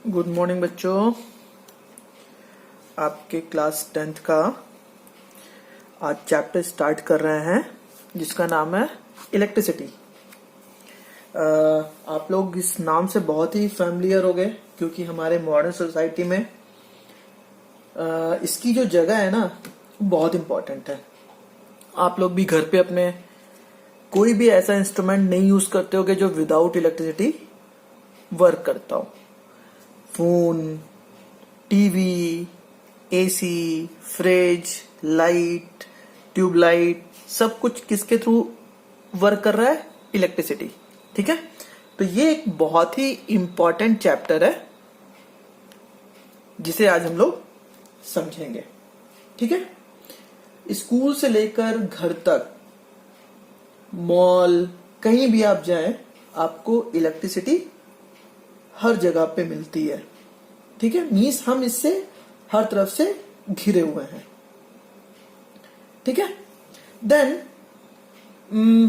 Good morning बच्चों। आपके class 10th का आज चैप्टर स्टार्ट कर रहे हैं जिसका नाम है इलेक्ट्रिसिटी। आप लोग इस नाम से बहुत ही फैमिलियर हो गए क्योंकि हमारे मॉडर्न सोसाइटी में इसकी जो जगह है ना बहुत इम्पोर्टेंट है। आप लोग भी घर पे अपने कोई भी ऐसा इंस्ट्रूमेंट नहीं यूज करते हो कि जो विदाउट इलेक्ट्रिसिटी वर्क करता हो। Phone, TV, AC, fridge, light, tube light, सब कुछ किसके थ्रू वर्क कर रहा है? इलेक्ट्रिसिटी। ठीक है, तो ये एक बहुत ही इंपॉर्टेंट चैप्टर है जिसे आज हम लोग समझेंगे। ठीक है, स्कूल से लेकर घर तक, मॉल, कहीं भी आप जाएं, आपको इलेक्ट्रिसिटी हर जगह पे मिलती है। ठीक है, मींस हम इससे हर तरफ से घिरे हुए हैं। ठीक है, देन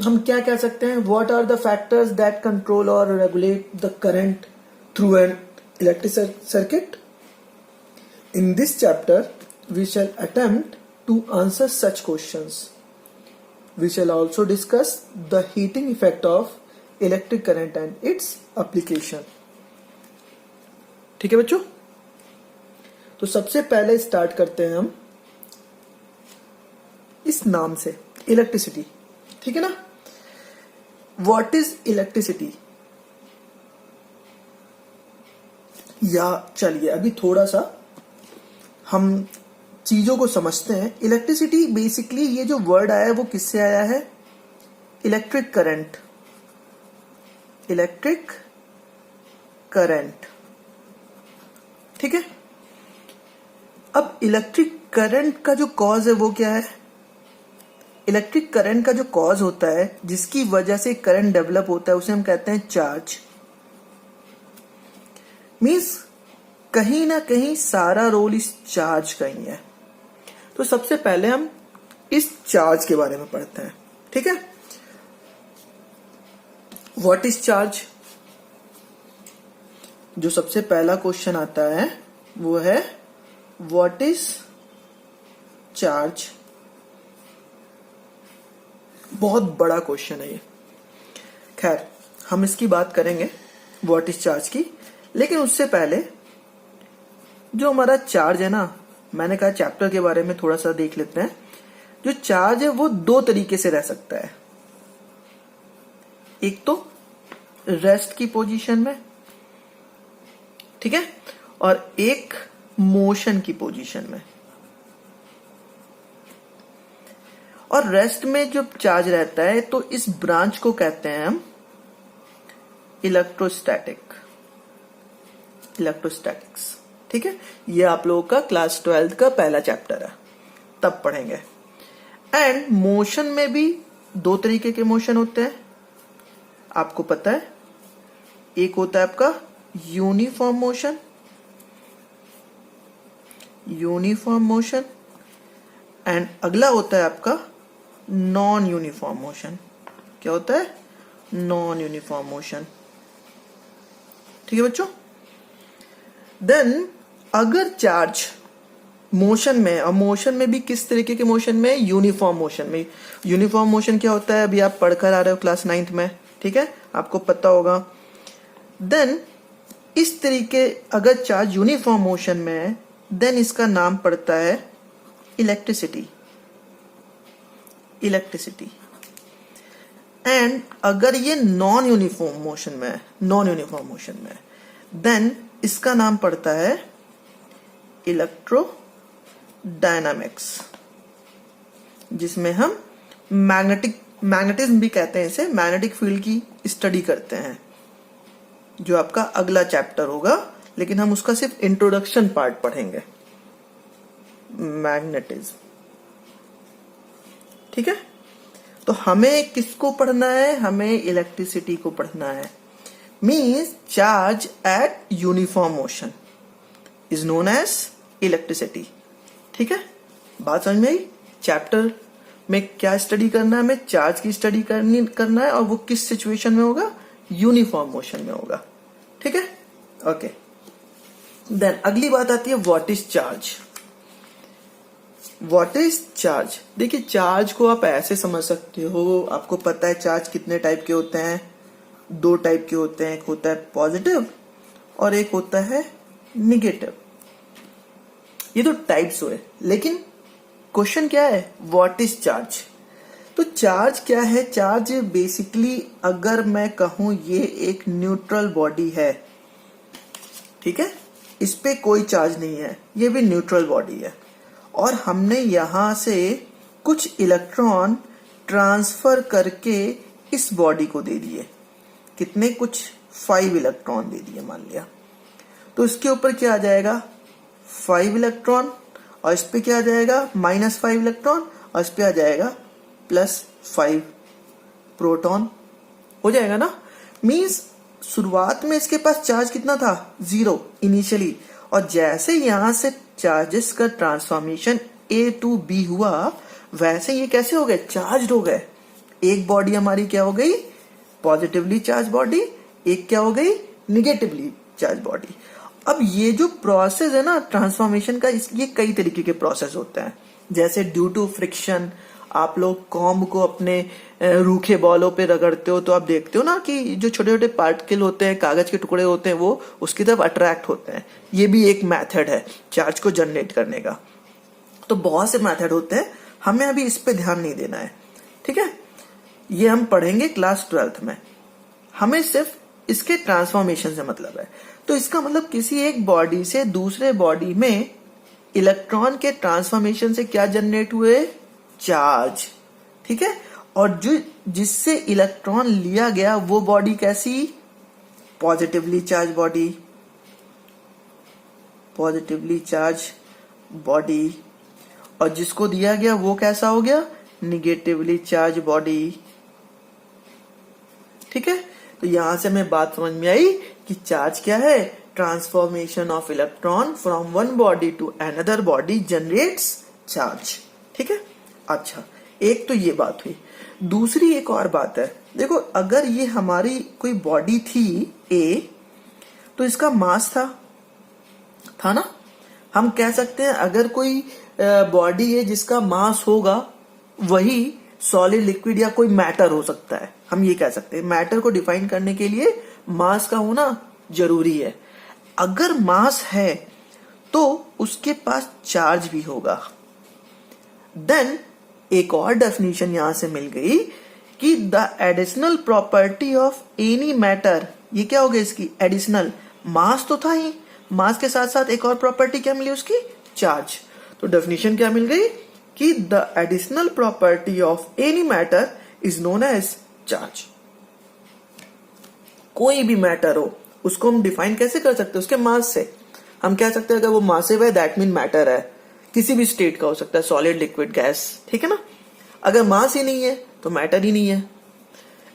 हम क्या कह सकते हैं? What are the factors that control और regulate the current through an electric circuit? In this chapter we shall attempt to answer such questions. We shall also discuss the heating effect of electric current and its application. ठीक है बच्चों, तो सबसे पहले start करते हैं हम इस नाम से, इलेक्ट्रिसिटी। ठीक है ना, व्हाट इज इलेक्ट्रिसिटी? या चलिए अभी थोड़ा सा हम चीजों को समझते हैं। इलेक्ट्रिसिटी बेसिकली ये जो वर्ड आया है वो किससे आया है? Electric current. इलेक्ट्रिक करंट, ठीक है। अब इलेक्ट्रिक करंट का जो कॉज है वो क्या है? इलेक्ट्रिक करंट का जो कॉज होता है, जिसकी वजह से करंट डेवलप होता है, उसे हम कहते हैं चार्ज। मींस कहीं ना कहीं सारा रोल इस चार्ज का ही है। तो सबसे पहले हम इस चार्ज के बारे में पढ़ते हैं। ठीक है, व्हाट इज चार्ज? जो सबसे पहला क्वेश्चन आता है वो है व्हाट इज चार्ज। बहुत बड़ा क्वेश्चन है ये। खैर, हम इसकी बात करेंगे व्हाट इज चार्ज की, लेकिन उससे पहले जो हमारा चार्ज है ना, मैंने कहा चैप्टर के बारे में थोड़ा सा देख लेते हैं। जो चार्ज है वो दो तरीके से रह सकता है। एक तो रेस्ट की पोजीशन में, ठीक है, और एक मोशन की पोजीशन में। और रेस्ट में जो चार्ज रहता है तो इस ब्रांच को कहते हैं हम इलेक्ट्रोस्टैटिक, इलेक्ट्रोस्टैटिक्स। ठीक है, ये आप लोगों का क्लास 12th का पहला चैप्टर है, तब पढ़ेंगे। एंड मोशन में भी दो तरीके के मोशन होते हैं, आपको पता है। एक होता है आपका uniform motion, uniform motion, and अगला होता है आपका नॉन यूनिफॉर्म मोशन। क्या होता है? Non uniform motion. ठीक है बच्चों, देन अगर चार्ज मोशन में, और मोशन में भी किस तरीके के मोशन में? यूनिफॉर्म मोशन में। यूनिफॉर्म मोशन क्या होता है? अभी आप पढ़कर आ रहे हो क्लास 9th में, ठीक है, आपको पता होगा। देन इस तरीके अगर चार्ज यूनिफॉर्म मोशन में है, देन इसका नाम पड़ता है इलेक्ट्रिसिटी, इलेक्ट्रिसिटी। एंड अगर ये नॉन यूनिफॉर्म मोशन में है, नॉन यूनिफॉर्म मोशन में, देन इसका नाम पड़ता है इलेक्ट्रोडायनामिक्स, जिसमें हम मैग्नेटिज्म भी कहते हैं इसे, मैग्नेटिक फील्ड की स्टडी करते हैं, जो आपका अगला चैप्टर होगा, लेकिन हम उसका सिर्फ इंट्रोडक्शन पार्ट पढ़ेंगे, मैग्नेटिज्म। ठीक है, तो हमें किसको पढ़ना है? हमें इलेक्ट्रिसिटी को पढ़ना है। Means charge at uniform motion is known as electricity. ठीक है, बात समझ में आई? चैप्टर में क्या स्टडी करना है? हमें चार्ज की स्टडी करना है, और वो किस सिचुएशन में होगा? यूनिफॉर्म मोशन में होगा। ठीक है, ओके। देन अगली बात आती है what is charge. What is charge, देखिए चार्ज को आप ऐसे समझ सकते हो, आपको पता है चार्ज कितने टाइप के होते हैं, 2 टाइप के होते हैं, एक होता है पॉजिटिव और एक होता है निगेटिव। ये तो टाइप्स हुए, लेकिन क्वेश्चन क्या है, व्हाट इज चार्ज। तो चार्ज क्या है, चार्ज बेसिकली अगर मैं कहूं ये एक न्यूट्रल बॉडी है, ठीक है, इस पे कोई चार्ज नहीं है, ये भी न्यूट्रल बॉडी है, और हमने यहां से कुछ इलेक्ट्रॉन ट्रांसफर करके इस बॉडी को दे दिए, कितने, कुछ 5 इलेक्ट्रॉन दे दिए मान लिया, तो इसके ऊपर क्या आ जाएगा 5 इलेक्ट्रॉन, और इस पे क्या आ जाएगा -5 इलेक्ट्रॉन, और इस पे आ जाएगा +5 प्रोटॉन, हो जाएगा ना। मींस शुरुआत में इसके पास चार्ज कितना था, 0 इनिशियली, और जैसे यहां से चार्जेस का ट्रांसफॉर्मेशन A to B हुआ, वैसे ये कैसे हो गए, चार्ज हो गए। एक बॉडी हमारी क्या हो गई, पॉजिटिवली चार्ज बॉडी, एक क्या हो गई, निगेटिवली चार्ज बॉडी। अब ये जो प्रोसेस है ना ट्रांसफॉर्मेशन का, ये कई तरीके के प्रोसेस होते हैं, जैसे ड्यू टू फ्रिक्शन, आप लोग कॉम्ब को अपने रूखे बॉलों पे रगड़ते हो तो आप देखते हो ना कि जो छोटे छोटे पार्टिकल होते हैं, कागज के टुकड़े होते हैं, वो उसकी तरफ अट्रैक्ट होते हैं। ये भी एक मेथड है चार्ज को जनरेट करने का। तो बहुत से मेथड होते हैं, हमें अभी इस पे ध्यान नहीं देना है, ठीक है, ये हम पढ़ेंगे क्लास 12th में। हमें सिर्फ इसके ट्रांसफॉर्मेशन से मतलब है। तो इसका मतलब किसी एक बॉडी से दूसरे बॉडी में इलेक्ट्रॉन के ट्रांसफॉर्मेशन से क्या जनरेट हुए, चार्ज, ठीक है, और जो जिससे इलेक्ट्रॉन लिया गया वो बॉडी कैसी, positively charge body, positively charge body, और जिसको दिया गया वो कैसा हो गया, निगेटिवली चार्ज बॉडी, ठीक है। तो यहां से हमें बात समझ में आई कि चार्ज क्या है, transformation of electron from one body to another body generates charge, ठीक है। अच्छा, एक तो ये बात हुई। दूसरी एक और बात है, देखो अगर ये हमारी कोई बॉडी थी ए, तो इसका मास था ना, हम कह सकते हैं अगर कोई बॉडी है जिसका मास होगा, वही सॉलिड, लिक्विड या कोई मैटर हो सकता है, हम ये कह सकते हैं। मैटर को डिफाइन करने के लिए मास का होना जरूरी है। अगर मास है तो उसके पास चार्ज भी होगा। देन एक और डेफिनेशन यहां से मिल गई कि the additional property of any matter, ये क्या हो गया इसकी एडिशनल, मास तो था ही, मास के साथ साथ एक और प्रॉपर्टी क्या मिली उसकी, चार्ज। तो डेफिनेशन क्या मिल गई कि the additional property of any matter is known as charge. कोई भी मैटर हो उसको हम डिफाइन कैसे कर सकते हैं, उसके मास से। हम कह सकते हैं अगर वो मासिव है दैट मीन मैटर है, किसी भी स्टेट का हो सकता है, सॉलिड, लिक्विड, गैस, ठीक है ना। अगर मास ही नहीं है तो मैटर ही नहीं है।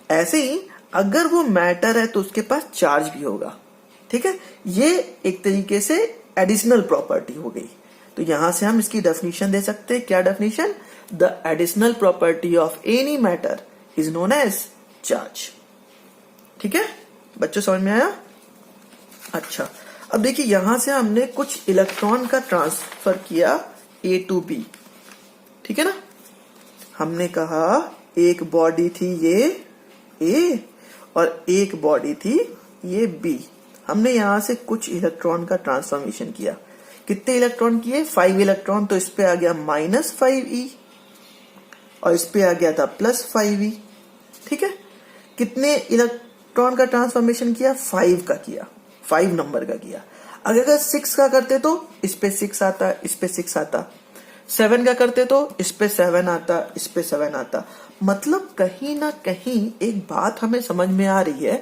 ऐसे ही अगर वो मैटर है तो उसके पास चार्ज भी होगा, ठीक है। ये एक तरीके से एडिशनल प्रॉपर्टी हो गई। तो यहां से हम इसकी डेफिनेशन दे सकते हैं, क्या definition, the additional property of any matter is known as charge, ठीक है। बच्चों समझ में आया। अच्छा, अब देखिए यहां से हमने कुछ इलेक्ट्रॉन का ट्रांसफर किया A to B, ठीक है ना। हमने कहा एक बॉडी थी ये A और एक बॉडी थी ये B। हमने यहां से कुछ इलेक्ट्रॉन का ट्रांसफॉर्मेशन किया। कितने इलेक्ट्रॉन किए, 5 इलेक्ट्रॉन। तो इस पे आ गया -5e और इस पे आ गया था +5e, ठीक है। कितने इलेक्ट्रॉन का ट्रांसफॉर्मेशन किया, 5 का किया, 5 नंबर का किया। अगर 6 का करते तो इस पे 6 आता, इस पे 6 आता। 7 का करते तो इस पे 7 आता, इस पे 7 आता। मतलब कहीं ना कहीं एक बात हमें समझ में आ रही है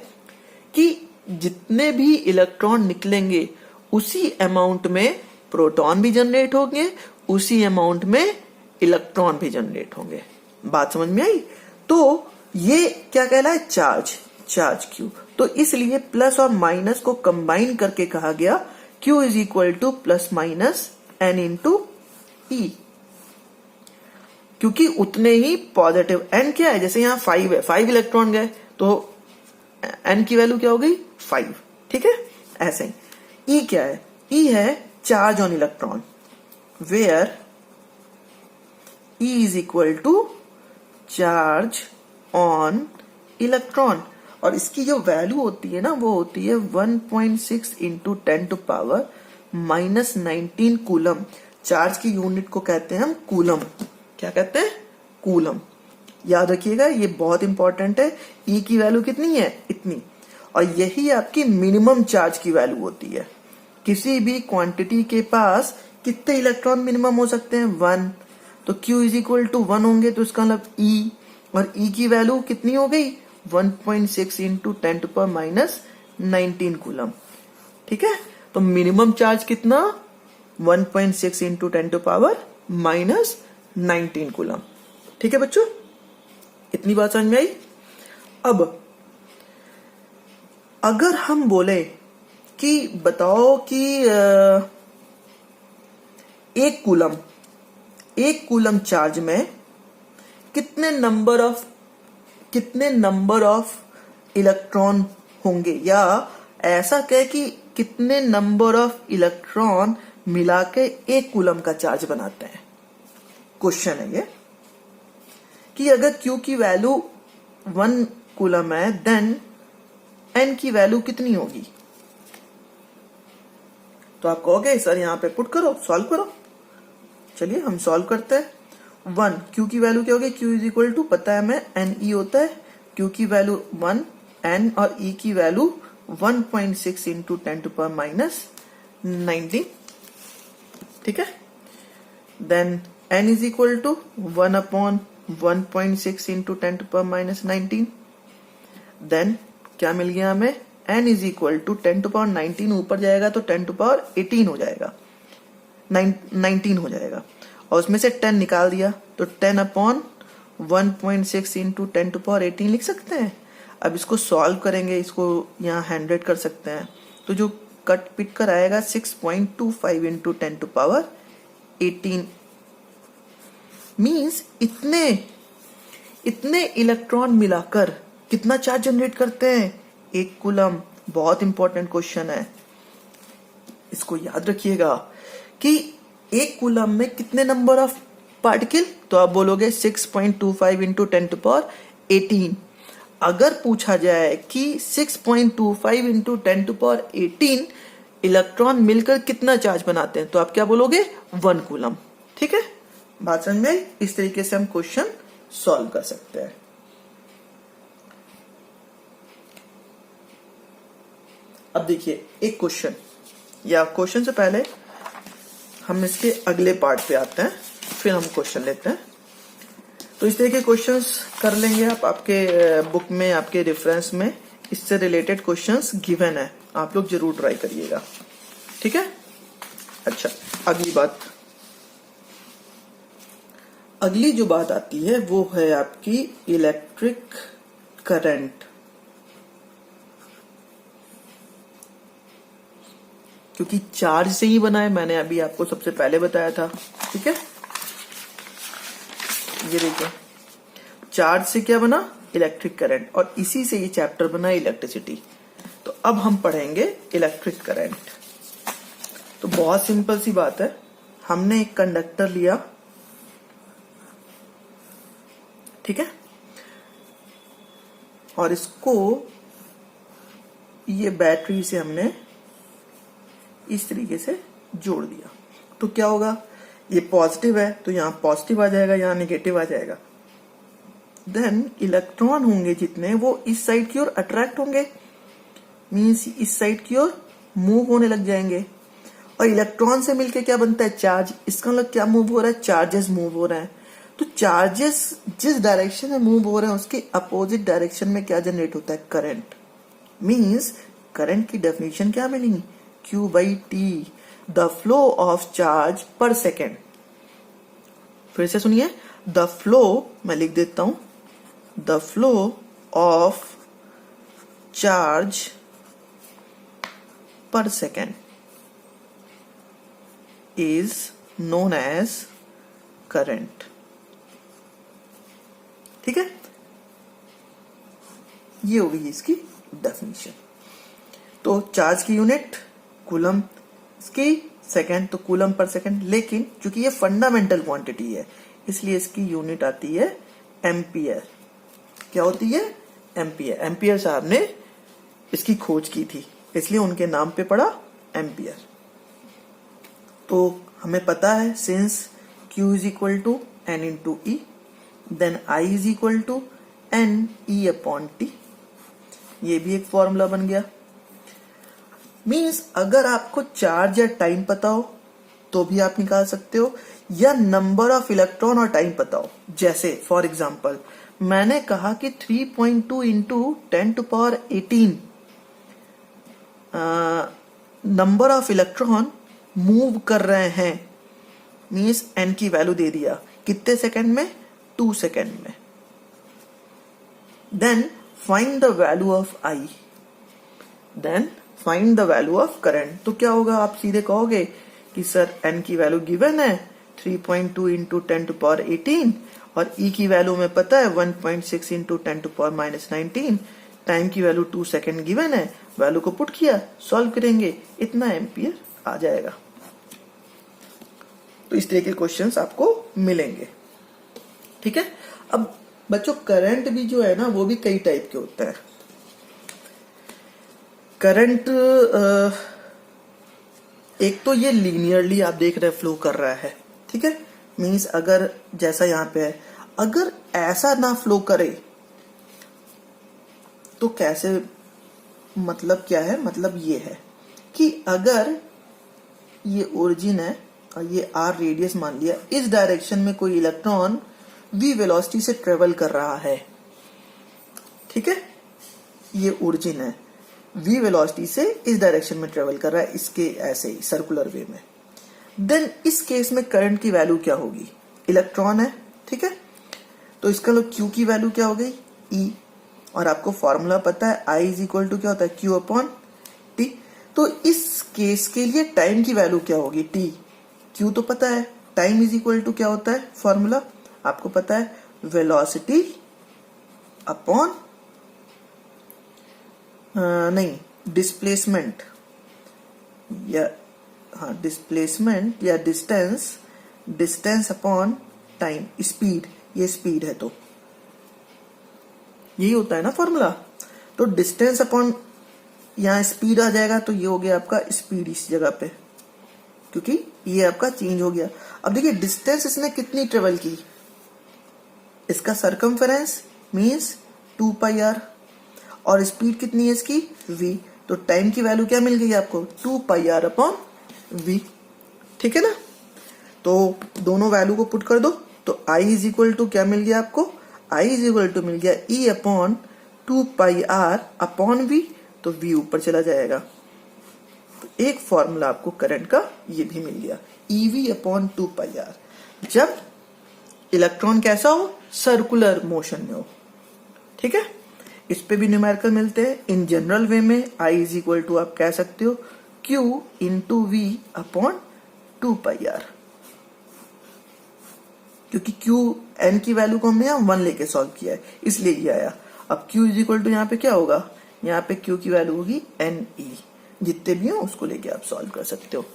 कि जितने भी इलेक्ट्रॉन निकलेंगे उसी अमाउंट में प्रोटॉन भी जनरेट होंगे, उसी अमाउंट में इलेक्ट्रॉन भी जनरेट होंगे। बात समझ में आई। तो ये क्या कहलाए, चार्ज, चार्ज Q। तो इसलिए प्लस और माइनस को कंबाइन करके कहा गया Q is equal to +- N into E, क्योंकि उतने ही पॉजिटिव। N क्या है, जैसे यहां 5 है, 5 इलेक्ट्रॉन गए तो N की वैल्यू क्या हो गई, 5, ठीक है। ऐसे ही E क्या है, ई है charge on electron, where E is equal to charge on electron, और इसकी जो वैल्यू होती है ना वो होती है 1.6 into 10 to power minus 19 coulomb. Charge की यूनिट को कहते हैं हम कूलम। क्या कहते हैं? कूलम। याद रखिएगा, ये बहुत इंपॉर्टेंट है। ई की वैल्यू कितनी है? इतनी। और यही आपकी मिनिमम चार्ज की वैल्यू होती है। किसी भी क्वांटिटी के पास कितने इलेक्ट्रॉन मिनिमम हो सकते हैं? 1। तो Q इज इक्वल टू 1 होंगे, तो इसका मतलब E, और E की वैल्यू कितनी हो गई? 1.6 into 10 to power minus 19 coulomb. ठीक है, तो मिनिमम चार्ज कितना? 1.6 into 10 to power minus 19 coulomb. ठीक है बच्चों, इतनी बात समझ में आई। अब अगर हम बोले कि बताओ कि एक कूलम चार्ज में कितने नंबर ऑफ इलेक्ट्रॉन होंगे, या ऐसा कहे कि कितने नंबर ऑफ इलेक्ट्रॉन मिला के एक कूलम का चार्ज बनाते हैं। क्वेश्चन है ये कि अगर Q की वैल्यू 1 कूलम है, देन N की वैल्यू कितनी होगी? तो आप कहोगे सर यहाँ पे पुट करो, सॉल्व करो। चलिए हम सॉल्व करते हैं। 1, Q की वैल्यू क्या होगी? Q इज इक्वल टू, पता है हमें, NE होता है। Q की वैल्यू 1, N और E की value 1.6 into 10 to power minus 19। ठीक है, then N is equal to 1 upon 1.6 into 10 to power minus 19। Then क्या मिल गया हमें? N is equal to 10 to power 19 ऊपर जाएगा तो 10 टू पावर 18 हो जाएगा, 19 हो जाएगा, और उसमें से 10 निकाल दिया तो 10 अपॉन 1.6 इंटू 10 टू पावर 18 लिख सकते हैं। अब इसको सॉल्व करेंगे, इसको यहाँ 100 कर सकते हैं, तो जो कट पिट कर आएगा 6.25 इंटू 10 टू पावर 18। मीन्स इतने इलेक्ट्रॉन मिलाकर कितना चार्ज जनरेट करते हैं? 1 कूलम। बहुत इंपॉर्टेंट क्वेश्चन है, इसको याद रखिएगा कि 1 कूलम में कितने नंबर ऑफ पार्टिकल? तो आप बोलोगे 6.25 इंटू 10 टू पावर 18। अगर पूछा जाए कि 6.25 इंटू 10 टू पावर 18 इलेक्ट्रॉन मिलकर कितना चार्ज बनाते हैं, तो आप क्या बोलोगे? 1 कूलम। ठीक है, बात समझ में? इस तरीके से हम क्वेश्चन सॉल्व कर सकते हैं। अब देखिए एक क्वेश्चन, या क्वेश्चन से पहले हम इसके अगले पार्ट पे आते हैं, फिर हम क्वेश्चन लेते हैं। तो इस तरह के क्वेश्चंस कर लेंगे आप, आपके बुक में, आपके रेफरेंस में इससे रिलेटेड क्वेश्चंस गिवन है, आप लोग जरूर ट्राई करिएगा। ठीक है, अच्छा अगली जो बात आती है वो है आपकी इलेक्ट्रिक करंट। क्योंकि चार्ज से ही बना है, मैंने अभी आपको सबसे पहले बताया था। ठीक है, ये देखिए, चार्ज से क्या बना? इलेक्ट्रिक करंट, और इसी से ये चैप्टर बना इलेक्ट्रिसिटी। तो अब हम पढ़ेंगे इलेक्ट्रिक करंट। तो बहुत सिंपल सी बात है, हमने एक कंडक्टर लिया, ठीक है, और इसको ये बैटरी से हमने इस तरीके से जोड़ दिया। तो क्या होगा? ये पॉजिटिव है तो यहां पॉजिटिव आ जाएगा, यहां नेगेटिव आ जाएगा। देन इलेक्ट्रॉन होंगे जितने, वो इस साइड की ओर अट्रैक्ट होंगे, मींस इस साइड की ओर मूव होने लग जाएंगे, और इलेक्ट्रॉन से मिलके क्या बनता है? चार्ज। इसका मतलब क्या मूव हो रहा है? चार्जेस मूव हो रहे हैं। तो चार्जेस जिस डायरेक्शन में मूव हो रहे हैं उसके अपोजिट डायरेक्शन में क्या जनरेट होता है? करंट। मींस करंट की डेफिनेशन क्या मिलेगी? Q/T, the flow of charge per second. फिर से सुनिए, द फ्लो, मैं लिख देता हूं, the flow of charge per second is known as current. ठीक है, ये होगी इसकी डेफिनेशन। तो चार्ज की यूनिट कूलम, इसकी सेकेंड तो कूलम पर सेकेंड, लेकिन क्योंकि ये फंडामेंटल क्वांटिटी है इसलिए इसकी यूनिट आती है एम्पियर। क्या होती है? एम्पियर। एम्पियर साहब ने इसकी खोज की थी इसलिए उनके नाम पे पड़ा एम्पियर। तो हमें पता है since Q is equal to N into E, then I is equal to N E upon T। ये भी एक फॉर्मूला बन गया। मीन्स अगर आपको चार्ज या टाइम पता हो तो भी आप निकाल सकते हो, या नंबर ऑफ इलेक्ट्रॉन और टाइम पता हो। जैसे फॉर एग्जांपल मैंने कहा कि 3.2 इंटू 10⁻18 नंबर ऑफ इलेक्ट्रॉन मूव कर रहे हैं, मीन्स n की वैल्यू दे दिया कितने सेकंड में? 2 सेकंड में। Then find the value of I, then find the value of current. तो क्या होगा? आप सीधे कहोगे कि सर n की वैल्यू गिवन है 3.2 इंटू 10⁻18 और E की वैल्यू में पता है 1.6 इंटू 10⁻19, टाइम की वैल्यू 2 सेकेंड गिवन है, वैल्यू को पुट किया, सॉल्व करेंगे, इतना एम्पियर आ जाएगा। तो इस तरह के क्वेश्चंस आपको मिलेंगे। ठीक है। अब बच्चों करंट भी जो है ना वो भी कई टाइप के होते हैं। करंट एक तो ये लीनियरली आप देख रहे हैं फ्लो कर रहा है, ठीक है। मीन्स अगर जैसा यहाँ पे है, अगर ऐसा ना फ्लो करे तो कैसे? मतलब क्या है? मतलब ये है कि अगर ये ओरिजिन है और ये r रेडियस मान लिया, इस डायरेक्शन में कोई इलेक्ट्रॉन v वेलोसिटी से ट्रेवल कर रहा है, ठीक है। ये ओरिजिन है, v वेलोसिटी से इस डायरेक्शन में ट्रेवल कर रहा है, इसके ऐसे ही सर्कुलर वे में। देन इस केस में करंट की वैल्यू क्या होगी? इलेक्ट्रॉन है, ठीक है, तो इसका लो Q की वैल्यू क्या हो गई? E। और आपको फॉर्मूला पता है I इज इक्वल टू क्या होता है? Q upon T। तो इस केस के लिए टाइम की वैल्यू क्या होगी? T। Q तो पता है, टाइम इज इक्वल टू क्या होता है? फॉर्मूला आपको पता है, वेलोसिटी अपॉन नहीं, डिस्प्लेसमेंट या हाँ डिस्प्लेसमेंट या डिस्टेंस अपॉन टाइम, स्पीड। ये स्पीड है तो यही होता है ना फॉर्मूला। तो डिस्टेंस अपॉन यहाँ स्पीड आ जाएगा, तो ये हो गया आपका स्पीड इस जगह पे, क्योंकि ये आपका चेंज हो गया। अब देखिए डिस्टेंस इसने कितनी ट्रेवल की, इसका सरकमफेरेंस मीन्स 2πr और स्पीड कितनी है इसकी? v। तो टाइम की वैल्यू क्या मिल गई आपको? 2πr अपॉन v, ठीक है ना। तो दोनों वैल्यू को पुट कर दो, तो I इज इक्वल टू क्या मिल गया आपको? I इज इक्वल टू मिल गया E upon 2πr upon v, तो v ऊपर चला जाएगा। तो एक फॉर्मूला आपको करंट का ये भी मिल गया, EV अपॉन 2πr, जब इलेक्ट्रॉन कैसा हो? सर्कुलर मोशन में हो, ठीक है। इस पे भी न्यूमेरिकल मिलते हैं। इन जनरल वे में I इज इक्वल टू आप कह सकते हो Q into V upon 2πr, क्योंकि Q n की वैल्यू को हमने यहाँ 1 लेके सॉल्व किया है इसलिए ये आया। अब Q इज इक्वल टू यहाँ पे क्या होगा? यहाँ पे Q की वैल्यू होगी NE, जितने भी हो उसको लेके आप सॉल्व कर सकते हो,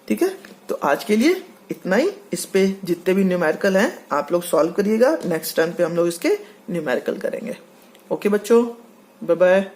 ठीक है। तो आज के लिए इतना ही। इस पे जितने भी न्यूमेरिकल हैं आप लोग सॉल्व करिएगा, नेक्स्ट टर्न पे हम लोग इसके न्यूमेरिकल करेंगे। ओके बच्चों, बाय बाय।